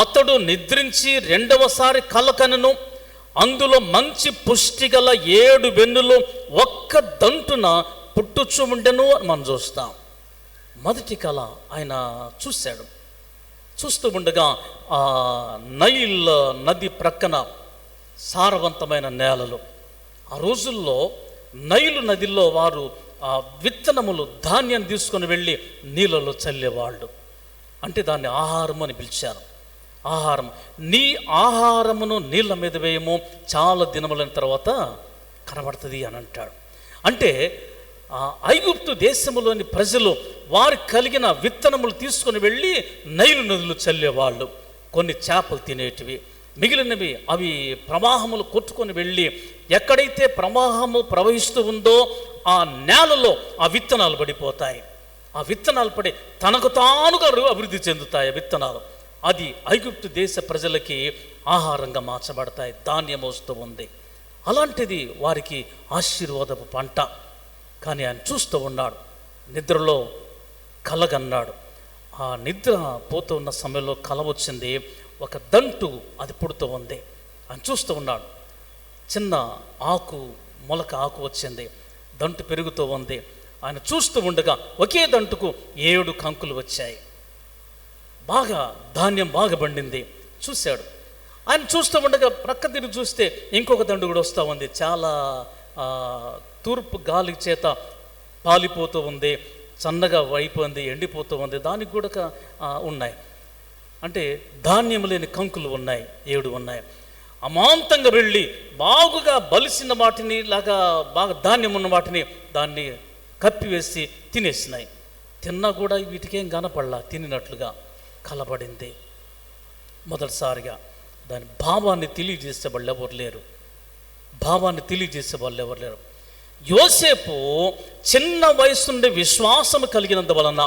అతడు నిద్రించి రెండవసారి కలకనను, అందులో మంచి పుష్టి గల 7 వెన్నులు ఒక్క దంటున పుట్టుచు ఉండెను అని మనం చూస్తాం. మొదటి కళ ఆయన చూశాడు. చూస్తూ ఉండగా ఆ నైల్ నది ప్రక్కన సారవంతమైన నేలలు. ఆ రోజుల్లో నైలు నదిలో వారు విత్తనములు, ధాన్యాన్ని తీసుకొని వెళ్ళి నీళ్ళలో చల్లేవాళ్ళు. అంటే దాన్ని ఆహారం అని పిలిచారు. ఆహారం, నీ ఆహారమును నీళ్ళ మీద వేయము, చాలా దినములైన తర్వాత కనబడుతుంది అని అంటాడు. అంటే ఐగుప్తు దేశములోని ప్రజలు వారు కలిగిన విత్తనములు తీసుకొని వెళ్ళి నైలు నదులు చల్లేవాళ్ళు. కొన్ని చేపలు తినేటివి, మిగిలినవి అవి ప్రవాహములు కొట్టుకొని వెళ్ళి ఎక్కడైతే ప్రవాహము ప్రవహిస్తూ ఉందో ఆ నేలలో ఆ విత్తనాలు పడిపోతాయి. ఆ విత్తనాలు పడి తనకు తానుగా అభివృద్ధి చెందుతాయి ఆ విత్తనాలు. అది ఐగుప్తు దేశ ప్రజలకి ఆహారంగా మార్చబడతాయి. ధాన్యం వస్తూ ఉంది. అలాంటిది వారికి ఆశీర్వాదపు పంట. కానీ ఆయన చూస్తూ ఉన్నాడు, నిద్రలో కలగన్నాడు. ఆ నిద్ర పోతూ ఉన్న సమయంలో కల వచ్చింది. ఒక దంటు అది పుడుతూ ఉంది. ఆయన చూస్తూ ఉన్నాడు. చిన్న ఆకు, మొలక ఆకు వచ్చింది, దంటు పెరుగుతూ ఉంది. ఆయన చూస్తూ ఉండగా ఒకే దంటుకు 7 కంకులు వచ్చాయి. బాగా ధాన్యం బాగా పండింది. చూశాడు. ఆయన చూస్తూ ఉండగా ప్రక్క తిరిగి చూస్తే ఇంకొక దండు కూడా వస్తూ ఉంది. చాలా తూర్పు గాలి చేత పాలిపోతూ ఉంది, సన్నగా అయిపోయింది, ఎండిపోతూ ఉంది. దానికి కూడా ఉన్నాయి. అంటే ధాన్యం లేని కంకులు ఉన్నాయి, 7 ఉన్నాయి. అమాంతంగా వెళ్ళి బాగుగా బలిసిన వాటిని, లాగా బాగా ధాన్యం ఉన్న వాటిని దాన్ని కప్పివేసి తినేసినాయి. తిన్నా కూడా వీటికేం కనపడలా, తినినట్లుగా కలబడింది. మొదటిసారిగా దాని భావాన్ని తెలియజేసే వాళ్ళు ఎవరు లేరు. యోసేపు చిన్న వయసు నుండి విశ్వాసము కలిగినందువలన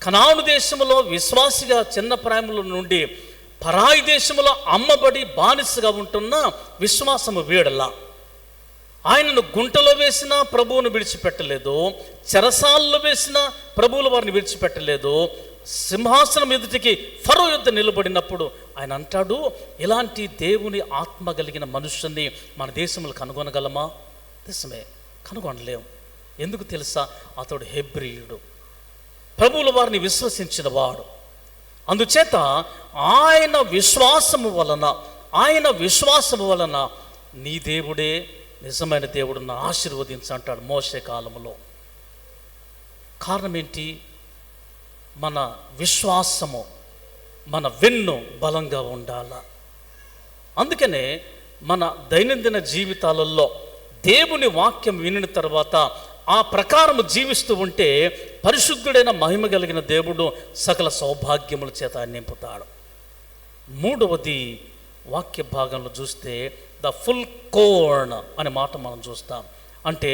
కనాను దేశంలో విశ్వాసిగా చిన్న ప్రాయముల నుండి పరాయి దేశంలో అమ్మబడి బానిసగా ఉంటున్న విశ్వాసము వీడలా. ఆయనను గుంటలో వేసినా ప్రభువును విడిచిపెట్టలేదు, చెరసాలలో వేసినా ప్రభువులు వారిని విడిచిపెట్టలేదు. సింహాసనం ఎదుటికి ఫరో యుద్ధ నిలబడినప్పుడు ఆయన అంటాడు, ఇలాంటి దేవుని ఆత్మ కలిగిన మనుషుల్ని మన దేశంలో కనుగొనగలమా? దేశమే కనుగొనలేము. ఎందుకు తెలుసా? అతడు హెబ్రీయుడు, ప్రభువుల వారిని విశ్వసించిన వాడు. అందుచేత ఆయన విశ్వాసము వలన నీ దేవుడే నిజమైన దేవుడును ఆశీర్వదించంటాడు మోషే కాలంలో. కారణం ఏంటి? మన విశ్వాసము, మన వెన్ను బలంగా ఉండాల. అందుకనే మన దైనందిన జీవితాలలో దేవుని వాక్యం వినిన తర్వాత ఆ ప్రకారం జీవిస్తూ ఉంటే పరిశుద్ధుడైన మహిమ కలిగిన దేవుడు సకల సౌభాగ్యముల చేత నింపుతాడు. మూడవది వాక్య భాగంలో చూస్తే ద ఫుల్ కోర్న్ అనే మాట మనం చూస్తాం. అంటే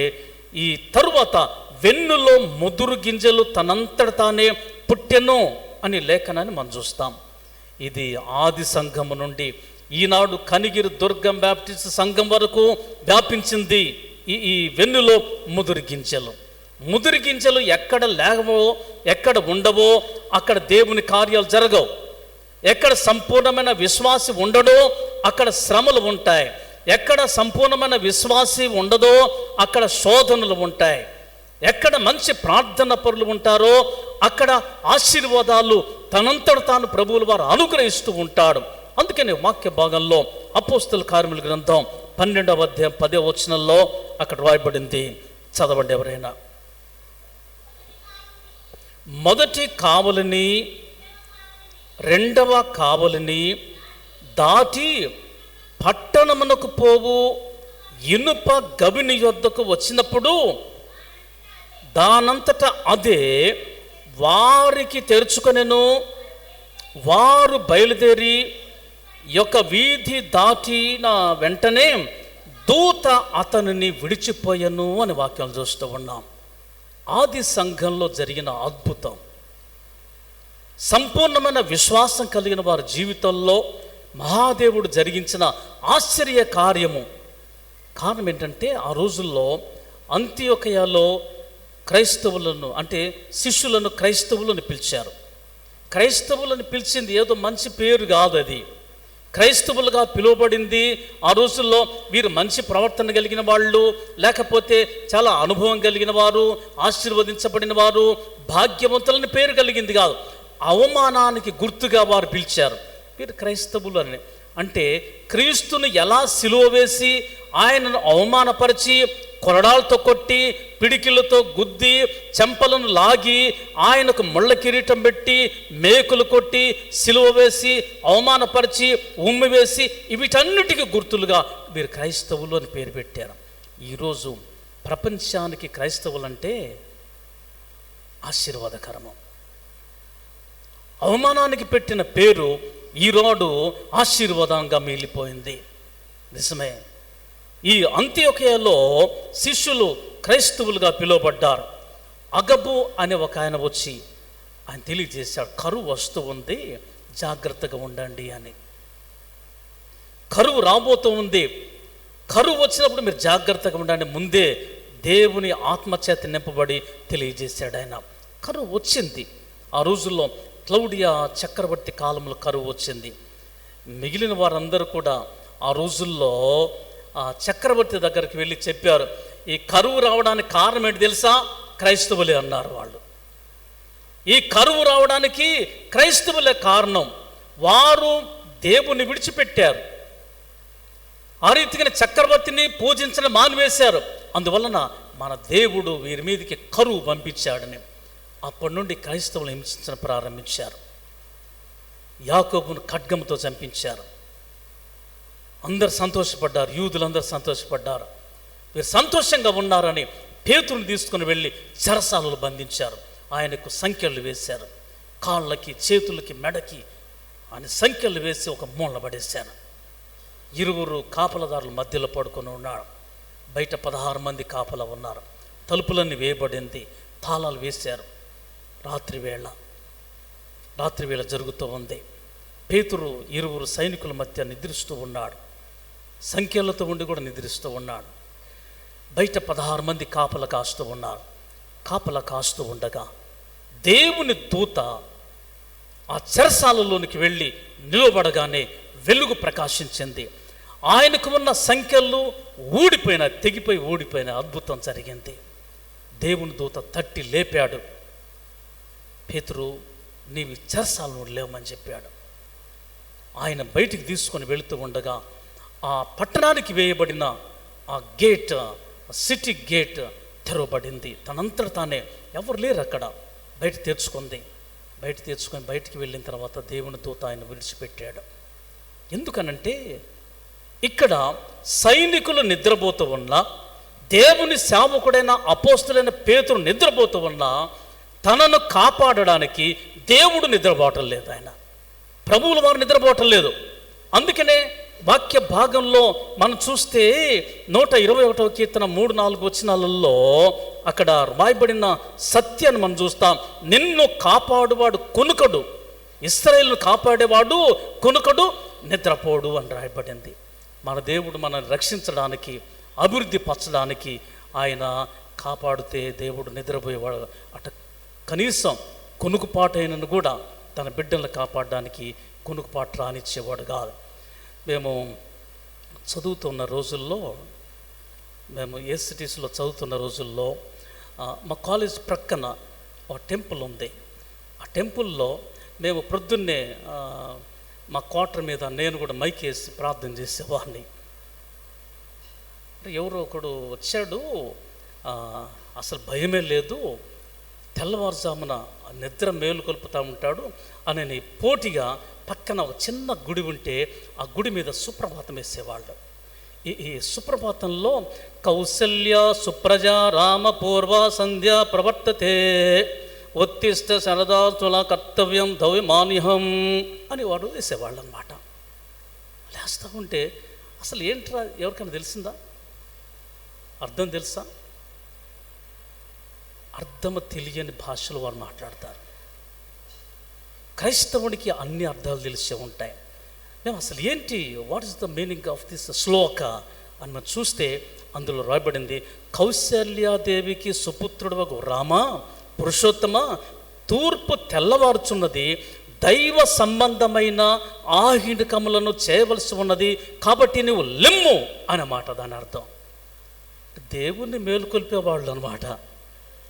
ఈ తరువాత వెన్నులో ముదురు గింజలు తనంతట తానే పుట్టెను అని లేఖనాన్ని మనం చూస్తాం. ఇది ఆది సంఘము నుండి ఈనాడు కనిగిరి దుర్గం బ్యాప్టిస్ట్ సంఘం వరకు వ్యాపించింది ఈ వెన్నులో ముదురు గింజలు. ముదురు గింజలు ఎక్కడ లేవో, ఎక్కడ ఉండవో అక్కడ దేవుని కార్యాలు జరగవు. ఎక్కడ సంపూర్ణమైన విశ్వాసి ఉండడో అక్కడ శ్రమలు ఉంటాయి. ఎక్కడ సంపూర్ణమైన విశ్వాసి ఉండదో అక్కడ శోధనలు ఉంటాయి. ఎక్కడ మంచి ప్రార్థన పరులు ఉంటారో అక్కడ ఆశీర్వాదాలు తనంతట తాను ప్రభువుల వారు అనుగ్రహిస్తూ ఉంటాడు. అందుకని వాక్య భాగంలో అపోస్తల కార్యముల గ్రంథం 12వ అధ్యాయం 10వ వచనంలో అక్కడ రాయబడింది. చదవండి ఎవరైనా. మొదటి కావలిని రెండవ కావలిని దాటి పట్టణమునకు పోవు ఇనుప గవిని యొద్దకు వచ్చినప్పుడు దానంతట అదే వారికి తెరుచుకొనెను. వారు బయలుదేరి యొక్క వీధి దాటిన వెంటనే దూత అతనిని విడిచిపోయెను అని వాక్యాలు చూస్తూ ఉన్నాం. ఆది సంఘంలో జరిగిన అద్భుతం, సంపూర్ణమైన విశ్వాసం కలిగిన వారి జీవితంలో మహాదేవుడు జరిగించిన ఆశ్చర్య కార్యము. కారణం ఏంటంటే ఆ రోజుల్లో అంతియొకయలో క్రైస్తవులను అంటే శిష్యులను క్రైస్తవులను పిలిచారు. క్రైస్తవులను పిలిచింది ఏదో మంచి పేరు కాదు, అది క్రైస్తవులుగా పిలువబడింది. ఆ రోజుల్లో వీరు మంచి ప్రవర్తన కలిగిన వాళ్ళు, లేకపోతే చాలా అనుభవం కలిగిన వారు, ఆశీర్వదించబడిన వారు, భాగ్యవంతులని పేరు కలిగింది కాదు. అవమానానికి గుర్తుగా వారు పిలిచారు. వీరు క్రైస్తవులు అని అంటే క్రీస్తును ఎలా సిలువ వేసి ఆయనను అవమానపరిచి కొరడాలతో కొట్టి పిడికిలతో గుద్ది చెంపలను లాగి ఆయనకు ముళ్ళ కిరీటం పెట్టి మేకులు కొట్టి సిలువ వేసి అవమానపరిచి ఉమ్మి వేసి వీటన్నిటికీ గుర్తులుగా వీరు క్రైస్తవులు అని పేరు పెట్టారు. ఈరోజు ప్రపంచానికి క్రైస్తవులంటే ఆశీర్వాదకరము. అవమానానికి పెట్టిన పేరు ఈరోడు ఆశీర్వాదంగా మిగిలిపోయింది. నిజమే. ఈ అంతియొకయలో శిష్యులు క్రైస్తవులుగా పిలువబడ్డారు. అగబు అనే ఒక ఆయన వచ్చి ఆయన తెలియజేశాడు, కరువు వస్తూ ఉంది, జాగ్రత్తగా ఉండండి అని. కరువు రాబోతూ ఉంది, కరువు వచ్చినప్పుడు మీరు జాగ్రత్తగా ఉండండి ముందే దేవుని ఆత్మచేత నింపబడి తెలియజేశాడు ఆయన. కరువు వచ్చింది. ఆ రోజుల్లో క్లౌడియా చక్రవర్తి కాలంలో కరువు వచ్చింది. మిగిలిన వారందరూ కూడా ఆ రోజుల్లో ఆ చక్రవర్తి దగ్గరికి వెళ్ళి చెప్పారు, ఈ కరువు రావడానికి కారణం ఏంటి తెలుసా? క్రైస్తవులే అన్నారు వాళ్ళు. ఈ కరువు రావడానికి క్రైస్తవులే కారణం. వారు దేవుని విడిచిపెట్టారు. ఆ రీతిగా చక్రవర్తిని పూజించడం మానివేశారు. అందువలన మన దేవుడు వీరి మీదకి కరువు పంపించాడని అప్పటి నుండి క్రైస్తవులు హింసించడం ప్రారంభించారు. యాకోబును ఖడ్గంతో చంపించారు. అందరు సంతోషపడ్డారు, యూదులందరూ సంతోషపడ్డారు. వీరు సంతోషంగా ఉన్నారని పేతురుని తీసుకుని వెళ్ళి చెరసాలలో బంధించారు. ఆయనకు సంఖ్యలు వేశారు, కాళ్ళకి చేతులకి మెడకి ఆయన సంఖ్యలు వేసి ఒక మూల పడేశారు. 20 కాపలదారుల మధ్యలో పడుకొని ఉన్నాడు. బయట 16 మంది కాపలా ఉన్నారు. తలుపులన్నీ వేయబడింది, తాళాలు వేశారు. రాత్రివేళ జరుగుతూ ఉంది. పేతురు 20 సైనికుల మధ్య నిద్రిస్తూ ఉన్నాడు. సంఖ్యలతో ఉండి కూడా నిద్రిస్తూ ఉన్నాడు. బయట 16 మంది కాపలా కాస్తూ ఉన్నారు. కాపలా కాస్తూ ఉండగా దేవుని దూత ఆ చెరసాలలోనికి వెళ్ళి నిలబడగానే వెలుగు ప్రకాశించింది. ఆయనకు ఉన్న సంఖ్యలు తెగిపోయి ఊడిపోయిన అద్భుతం జరిగింది. దేవుని దూత తట్టి లేపాడు. పేతురు, నీవి చెరసాల నుండి లేవమని చెప్పాడు. ఆయన బయటికి తీసుకొని వెళుతూ ఉండగా ఆ పట్టణానికి వేయబడిన ఆ గేట్, సిటీ గేట్ తెరవబడింది. తనంతట తానే, ఎవరు లేరు అక్కడ. బయట తెరుచుకొని బయటికి వెళ్ళిన తర్వాత దేవుని దూత ఆయన విడిచిపెట్టాడు. ఎందుకనంటే ఇక్కడ సైనికులు నిద్రపోతూ ఉన్నా, దేవుని సేవకుడైన అపోస్తులైన పేతురు నిద్రపోతూ ఉన్నా, తనను కాపాడడానికి దేవుడు నిద్రపోవటం లేదు. ఆయన ప్రభువుల వారు నిద్రపోవటం లేదు. అందుకనే వాక్య భాగంలో మనం చూస్తే 121వ కీర్తన 3-4 వచనాలలో అక్కడ రాయబడిన సత్యాన్ని మనం చూస్తాం. నిన్ను కాపాడువాడు కొనుకడు, ఇశ్రాయేలును కాపాడేవాడు కొనుకడు, నిద్రపోడు అని రాయబడింది. మన దేవుడు మనల్ని రక్షించడానికి అభివృద్ధి పరచడానికి ఆయన కాపాడితే దేవుడు నిద్రపోయేవాడు అట. కనీసం కొనుకుపాటైనను కూడా తన బిడ్డలను కాపాడడానికి కొనుకుపాటు రానిచ్చేవాడు కాదు. మేము చదువుతున్న రోజుల్లో, మేము ఏసిటీస్లో చదువుతున్న రోజుల్లో మా కాలేజ్ ప్రక్కన ఒక టెంపుల్ ఉంది. ఆ టెంపుల్లో మేము ప్రొద్దున్నే మా క్వార్టర్ మీద నేను కూడా మైక్ వేసి ప్రార్థన చేసేవాడిని. అంటే ఎవరో ఒకడు వచ్చాడు, అసలు భయమే లేదు, తెల్లవారుజామున నిద్ర మేలుకొల్పుతూ ఉంటాడు అని పోటీగా పక్కన ఒక చిన్న గుడి ఉంటే ఆ గుడి మీద సుప్రభాతం వేసేవాళ్ళు. ఈ సుప్రభాతంలో కౌసల్య సుప్రజ రామ పూర్వ సంధ్య ప్రవర్తతే ఉత్తిష్ట శరదాతుల కర్తవ్యం దౌర్మాన్యం అని వాడు వేసేవాళ్ళు అన్నమాట. లేస్తూ ఉంటే అసలు ఏంట్రా ఎవరికైనా తెలిసిందా? అర్థం తెలుసా? అర్థము తెలియని భాషలో వారు మాట్లాడతారు. క్రైస్తవునికి అన్ని అర్థాలు తెలిసే ఉంటాయి. మేము అసలు ఏంటి, what is the meaning of this shloka అని మనం చూస్తే అందులో రాయబడింది, కౌశల్యాదేవికి సుపుత్రుడు రామ పురుషోత్తమ, తూర్పు తెల్లవారుచున్నది, దైవ సంబంధమైన ఆహిణకములను చేయవలసి ఉన్నది, కాబట్టి నువ్వు లెమ్ము అన్నమాట. దాని అర్థం దేవుణ్ణి మేలుకొల్పేవాళ్ళు అనమాట.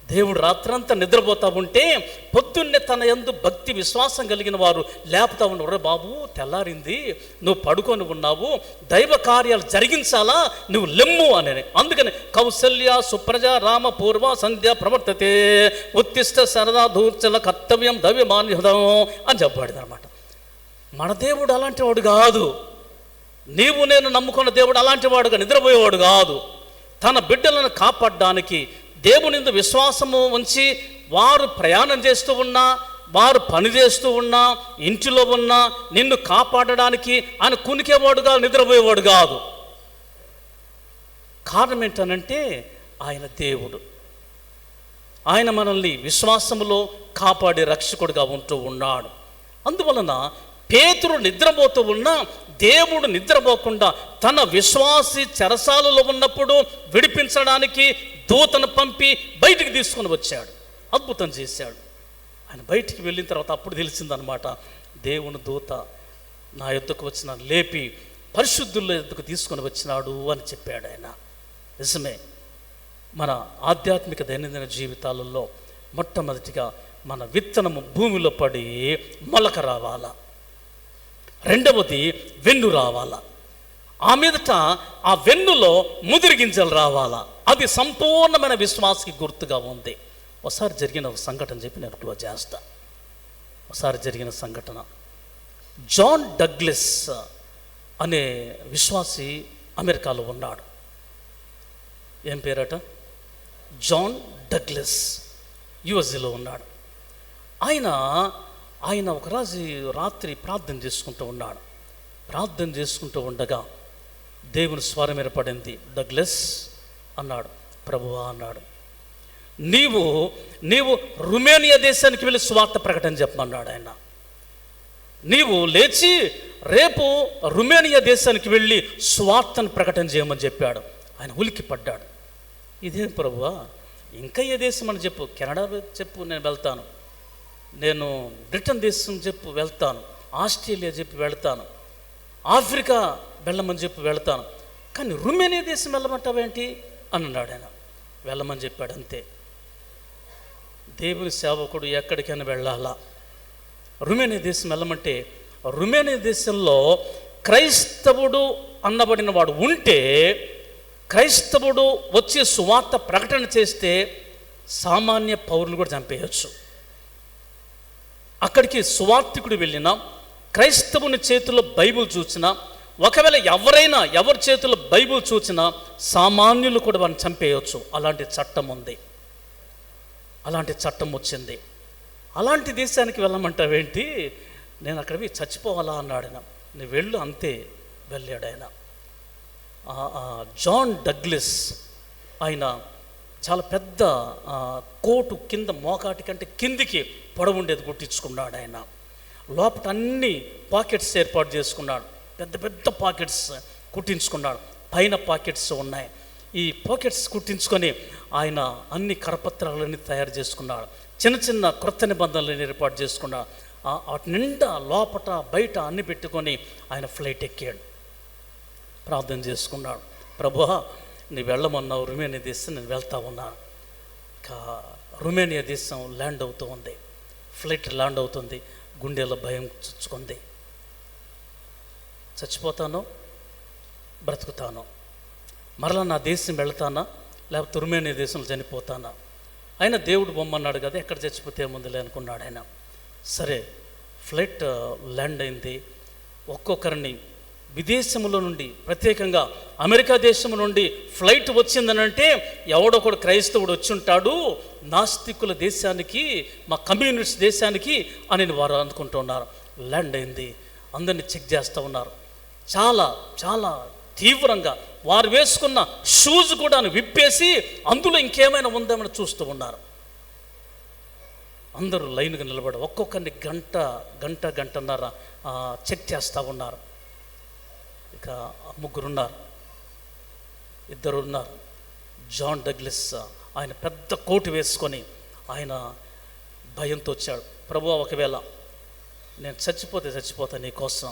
దేవుడు రాత్రంతా నిద్రపోతూ ఉంటే పొద్దున్నే తన యందు భక్తి విశ్వాసం కలిగిన వారు లేపుతా ఉన్నారు, బాబు తెల్లారింది, నువ్వు పడుకొని ఉన్నావు, దైవ కార్యాలు జరిగించాలా, నువ్వు లెమ్ము అని. అందుకని కౌసల్య సుప్రజ రామ పూర్వ సంధ్య ప్రవర్తతే ఉత్తిష్ట శరదా దూర్చల కర్తవ్యం దవ్యమాన్యుదం అని చెప్పాడు అనమాట. మన దేవుడు అలాంటి వాడు కాదు. నీవు నేను నమ్ముకున్న దేవుడు అలాంటి వాడుగా నిద్రపోయేవాడు కాదు. తన బిడ్డలను కాపాడడానికి దేవుని యందు విశ్వాసము ఉంచి వారు ప్రయాణం చేస్తూ ఉన్నా, వారు పని చేస్తూ ఉన్నా, ఇంటిలో ఉన్నా నిన్ను కాపాడడానికి ఆయన కునికేవాడుగా నిద్రపోయేవాడు కాదు. కారణం ఏంటనంటే ఆయన దేవుడు. ఆయన మనల్ని విశ్వాసములో కాపాడే రక్షకుడుగా ఉంటూ ఉన్నాడు. అందువలన పేతురు నిద్రపోతూ ఉన్నా దేవుడు నిద్రపోకుండా తన విశ్వాసి చెరసాలలో ఉన్నప్పుడు విడిపించడానికి దూతను పంపి బయటికి తీసుకొని వచ్చాడు, అద్భుతం చేశాడు. ఆయన బయటికి వెళ్ళిన తర్వాత అప్పుడు తెలిసిందనమాట, దేవుని దూత నా యొద్దకు వచ్చిన లేపి పరిశుద్ధుల యొద్దకు తీసుకొని వచ్చినాడు అని చెప్పాడు ఆయన. నిజమే, మన ఆధ్యాత్మిక దైనందిన జీవితాలలో మొట్టమొదటిగా మన విత్తనము భూమిలో పడి మొలక రావాలా, రెండవది వెన్ను రావాలా, ఆ మీదట ఆ వెన్నులో ముదిరి గింజలు రావాలా. అది సంపూర్ణమైన విశ్వాసకి గుర్తుగా ఉంది. ఒకసారి జరిగిన ఒక సంఘటన చెప్పి నేను క్లోజ్ చేస్తా. ఒకసారి జరిగిన సంఘటన, జాన్ డగ్లస్ అనే విశ్వాసి అమెరికాలో ఉన్నాడు. ఏం పేరట? John Douglas. యుఎస్ఏలో ఉన్నాడు. ఆయన ఒకరోజు రాత్రి ప్రార్థన చేసుకుంటూ ఉన్నాడు. ప్రార్థన చేసుకుంటూ ఉండగా దేవుని స్వరం ఏర్పడింది. డగ్లస్ అన్నాడు, ప్రభువా అన్నాడు, నీవు రుమేనియా దేశానికి వెళ్ళి సువార్త ప్రకటన చెప్పమన్నాడు ఆయన. నీవు లేచి రేపు రుమేనియా దేశానికి వెళ్ళి సువార్తను ప్రకటన చేయమని చెప్పాడు. ఆయన ఉలికి పడ్డాడు. ఇదేం ప్రభువా, ఇంకా ఏ దేశం అని చెప్పు, కెనడా చెప్పు నేను వెళ్తాను, నేను బ్రిటన్ దేశం చెప్పు వెళ్తాను, ఆస్ట్రేలియా చెప్పి వెళ్తాను, ఆఫ్రికా వెళ్ళమని చెప్పి వెళ్తాను, కానీ రుమేనియా దేశం వెళ్ళమంటావేంటి అని అన్నాడు ఆయన. వెళ్ళమని చెప్పాడు అంతే. దేవుని సేవకుడు ఎక్కడికైనా వెళ్ళాలా. రుమేనియా దేశం వెళ్ళమంటే రుమేనియా దేశంలో క్రైస్తవుడు అన్నబడిన వాడు ఉంటే, క్రైస్తవుడు వచ్చి సువార్త ప్రకటన చేస్తే సామాన్య పౌరులు కూడా చంపేయచ్చు. అక్కడికి సువార్తికుడు వెళ్ళినా, క్రైస్తవుని చేతుల్లో బైబిల్ చూసినా, ఒకవేళ ఎవరి చేతుల్లో బైబిల్ చూసినా సామాన్యులు కూడా వారిని చంపేయవచ్చు. అలాంటి చట్టం ఉంది, అలాంటి చట్టం వచ్చింది. అలాంటి దేశానికి వెళ్ళమంటావేంటి, నేను అక్కడికి చచ్చిపోవాలా అన్నాడు ఆయన. నువ్వు వెళ్ళు అంతే. వెళ్ళాడు ఆయన. జాన్ డగ్లస్ ఆయన చాలా పెద్ద కోటు కింద మోకాటి కంటే కిందికి పొడవు ఉండేది కుట్టించుకున్నాడు ఆయన. లోపల అన్ని పాకెట్స్ ఏర్పాటు చేసుకున్నాడు, పెద్ద పెద్ద పాకెట్స్ కుట్టించుకున్నాడు. పైన పాకెట్స్ ఉన్నాయి. ఈ పాకెట్స్ కుట్టించుకొని ఆయన అన్ని కరపత్రాలన్నీ తయారు చేసుకున్నాడు. చిన్న చిన్న క్రొత్త నిబంధనలను ఏర్పాటు చేసుకున్నాడు. వాటి నిండా లోపట బయట అన్ని పెట్టుకొని ఆయన ఫ్లైట్ ఎక్కాడు. ప్రార్థన చేసుకున్నాడు, ప్రభువా నీ వెళ్ళమన్నావు రొమేనియా దేశం, నేను వెళ్తా ఉన్నాను. రొమేనియా దేశం ల్యాండ్ అవుతూ ఉంది. ఫ్లైట్ ల్యాండ్ అవుతుంది. గుండెలో భయం చుచ్చుకుంది. చచ్చిపోతానో బ్రతుకుతానో, మరలా నా దేశం వెళ్తానా లేకపోతే రొమేనియా దేశంలో చనిపోతానా? ఆయన దేవుడు బొమ్మన్నాడు కదా, ఎక్కడ చచ్చిపోతే ఏముందిలే అనుకున్నాడు ఆయన. సరే ఫ్లైట్ ల్యాండ్ అయింది. ఒక్కొక్కరిని విదేశంలో నుండి, ప్రత్యేకంగా అమెరికా దేశం నుండి ఫ్లైట్ వచ్చిందనంటే ఎవడొకడు క్రైస్తవుడు వచ్చి ఉంటాడు నాస్తికుల దేశానికి, మా కమ్యూనిస్ట్ దేశానికి అని వారు అనుకుంటున్నారు. ల్యాండ్ అయింది. అందరినీ చెక్ చేస్తూ ఉన్నారు. చాలా చాలా తీవ్రంగా వారు వేసుకున్న షూస్ కూడా విప్పేసి అందులో ఇంకేమైనా ఉందేమని చూస్తూ ఉన్నారు. అందరూ లైన్గా నిలబడి ఒక్కొక్కరిని గంటన్నర చెక్ చేస్తూ ఉన్నారు. ఇక ముగ్గురున్నారు, ఇద్దరున్నారు. జాన్ డగ్లస్ ఆయన పెద్ద కోటు వేసుకొని ఆయన భయంతో వచ్చాడు. ప్రభువా ఒకవేళ నేను చచ్చిపోతా నీ కోసం,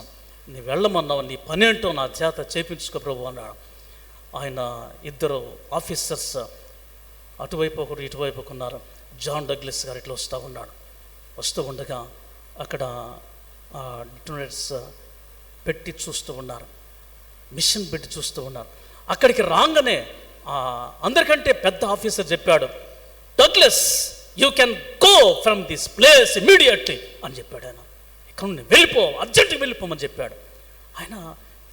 నీ వెళ్ళమన్నావు, నీ పని ఏంటో నా చేత చేపించుకో ప్రభు అన్నాడు. ఆయన ఇద్దరు ఆఫీసర్స్ అటువైపు ఒకరు ఇటువైపు ఉన్నారు. జాన్ డగ్లస్ గారు ఇట్లా వస్తూ ఉండగా అక్కడ డిటోనేటర్స్ పెట్టి చూస్తూ ఉన్నారు, మిషన్ పెట్టి చూస్తూ ఉన్నారు. అక్కడికి రాగానే అందరికంటే పెద్ద ఆఫీసర్ చెప్పాడు, Douglas you can go from this place immediately అని చెప్పాడు. ఆయన ఇక్కడ నుండి అర్జెంటుగా వెళ్ళిపోమని చెప్పాడు. ఆయన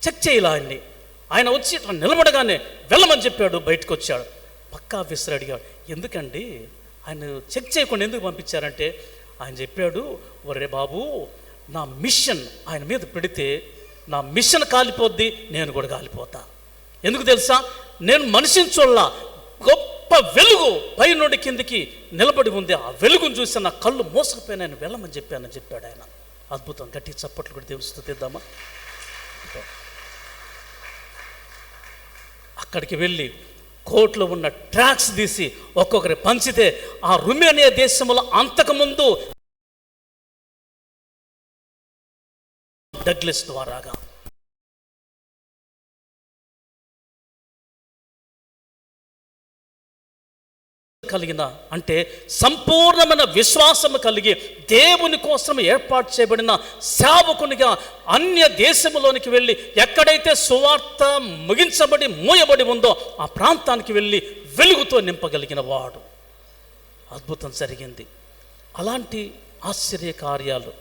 చెక్ చేయాలి ఆయన్ని. ఆయన వచ్చి ఇట్లా నిలబడగానే వెళ్ళమని చెప్పాడు. బయటకు వచ్చాడు. పక్క ఆఫీసర్ అడిగాడు, ఎందుకండి ఆయన చెక్ చేయకుండా ఎందుకు పంపించారంటే ఆయన చెప్పాడు, ఒరే బాబు నా మిషన్ ఆయన మీద పెడితే నా మిషన్ కాలిపోద్ది, నేను కూడా కాలిపోతా. ఎందుకు తెలుసా, నేను మనిషిని చూడలా, గొప్ప వెలుగు పై నుండి కిందికి నిలబడి ఉంది. ఆ వెలుగును చూసి నా కళ్ళు మోసకపోయినా ఆయన వెళ్ళమని చెప్పాడు ఆయన. అద్భుతం. గట్టి చప్పట్లు కూడా దేవుని స్తుతిద్దామా. అక్కడికి వెళ్ళి కోర్టులో ఉన్న ట్రాక్స్ తీసి ఒక్కొక్కరి పంచితే ఆ రొమేనియా దేశంలో అంతకుముందు డగ్లస్ ద్వారాగా కలిగిన అంటే సంపూర్ణమైన విశ్వాసము కలిగి దేవుని కోసం ఏర్పాటు చేయబడిన సేవకునిగా అన్య దేశములోనికి వెళ్ళి ఎక్కడైతే సువార్త ముగించబడి మూయబడి ఉందో ఆ ప్రాంతానికి వెళ్ళి వెలుగుతో నింపగలిగిన వాడు. అద్భుతం జరిగింది. అలాంటి ఆశ్చర్య కార్యాలు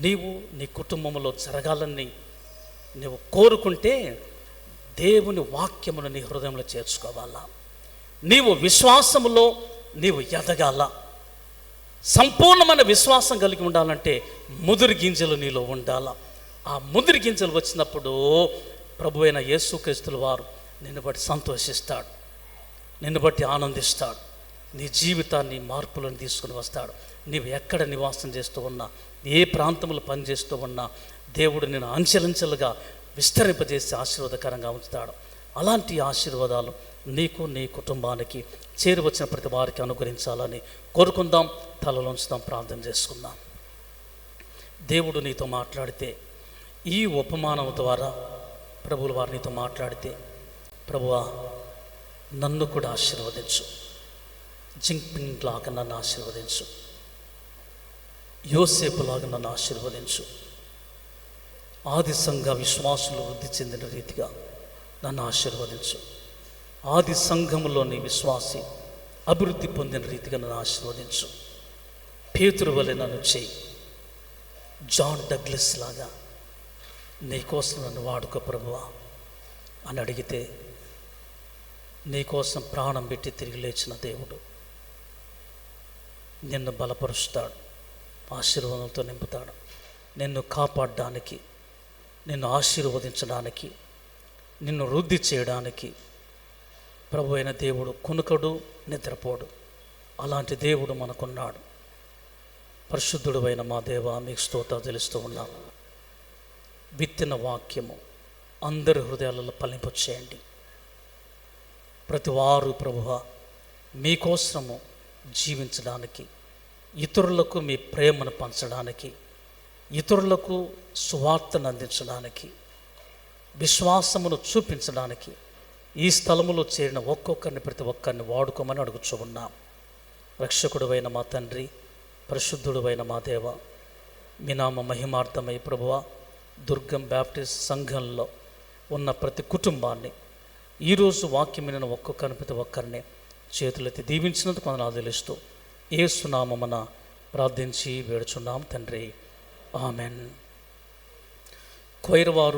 నీవు నీ కుటుంబంలో జరగాలని నీవు కోరుకుంటే దేవుని వాక్యమును నీ హృదయంలో చేర్చుకోవాలా. నీవు విశ్వాసములో నీవు ఎదగాల. సంపూర్ణమైన విశ్వాసం కలిగి ఉండాలంటే ముదిరి గింజలు నీలో ఉండాల. ఆ ముదిరి గింజలు వచ్చినప్పుడు ప్రభు అయిన యేసుక్రీస్తుల వారు నిన్ను బట్టి సంతోషిస్తాడు, నిన్ను బట్టి ఆనందిస్తాడు, నీ జీవితాన్ని మార్పులను తీసుకుని వస్తాడు. నీవు ఎక్కడ నివాసం చేస్తూ ఉన్నా, ఏ ప్రాంతంలో పనిచేస్తూ ఉన్నా దేవుడు నిన్ను అంచెలంచెలుగా విస్తరింపజేసి ఆశీర్వాదకరంగా ఉంచుతాడు. అలాంటి ఆశీర్వాదాలు నీకు నీ కుటుంబానికి చేరువచ్చిన ప్రతి వారికి అనుగ్రహించాలని కోరుకుందాం. తలలోంచుదాం, ప్రార్థన చేసుకుందాం. దేవుడు నీతో మాట్లాడితే, ఈ ఉపమానం ద్వారా ప్రభువుల వారు నీతో మాట్లాడితే, ప్రభువా నన్ను కూడా ఆశీర్వదించు, జింక్పింగ్ లాగా నన్ను ఆశీర్వదించు, యోసేపు లాగా నన్ను ఆశీర్వదించు, ఆది సంఘ విశ్వాసులు వృద్ధి చెందిన రీతిగా నన్ను ఆశీర్వదించు, ఆది సంఘములోని విశ్వాసి అభివృద్ధి పొందిన రీతిగా నన్ను ఆశీర్వదించు, పేతురు వలె నన్ను చేయి, జాన్ డగ్లస్ లాగా నీకోసం నన్ను వాడుకో ప్రభువా అని అడిగితే నీకోసం ప్రాణం పెట్టి తిరిగి లేచిన దేవుడు నిన్ను బలపరుస్తాడు, ఆశీర్వాదంతో నింపుతాడు. నిన్ను కాపాడడానికి, నిన్ను ఆశీర్వదించడానికి, నిన్ను వృద్ధి చేయడానికి ప్రభు అయిన దేవుడు కునుకడు, నిద్రపోడు. అలాంటి దేవుడు మనకున్నాడు. పరిశుద్ధుడు అయిన మా దేవ, మీకు స్తోత్రాలు తెలుస్తూ ఉన్నాం. విత్తిన వాక్యము అందరి హృదయాలలో ఫలింపచేయండి. ప్రతి వారు ప్రభువా మీకోసము జీవించడానికి, ఇతరులకు మీ ప్రేమను పంచడానికి, ఇతరులకు సువార్తను అందించడానికి, విశ్వాసమును చూపించడానికి ఈ స్థలములో చేరిన ఒక్కొక్కరిని ప్రతి ఒక్కరిని వాడుకోమని అడుగుచూ ఉన్నాం. రక్షకుడువైన మా తండ్రి, పరిశుద్ధుడువైన మా దేవ, మీ నామ మహిమార్థమై ప్రభువా దుర్గం బ్యాప్టిస్ట్ సంఘంలో ఉన్న ప్రతి కుటుంబాన్ని ఈరోజు వాక్యం వినిన ఒక్కొక్కరిని ప్రతి ఒక్కరిని చేతులెత్తి దీవించినందుకు వందనాలు తెలుస్తూ యేసు నామమున ప్రార్థించి వేడుచున్నాం తండ్రి, ఆమెన్. కొయిర్ వారు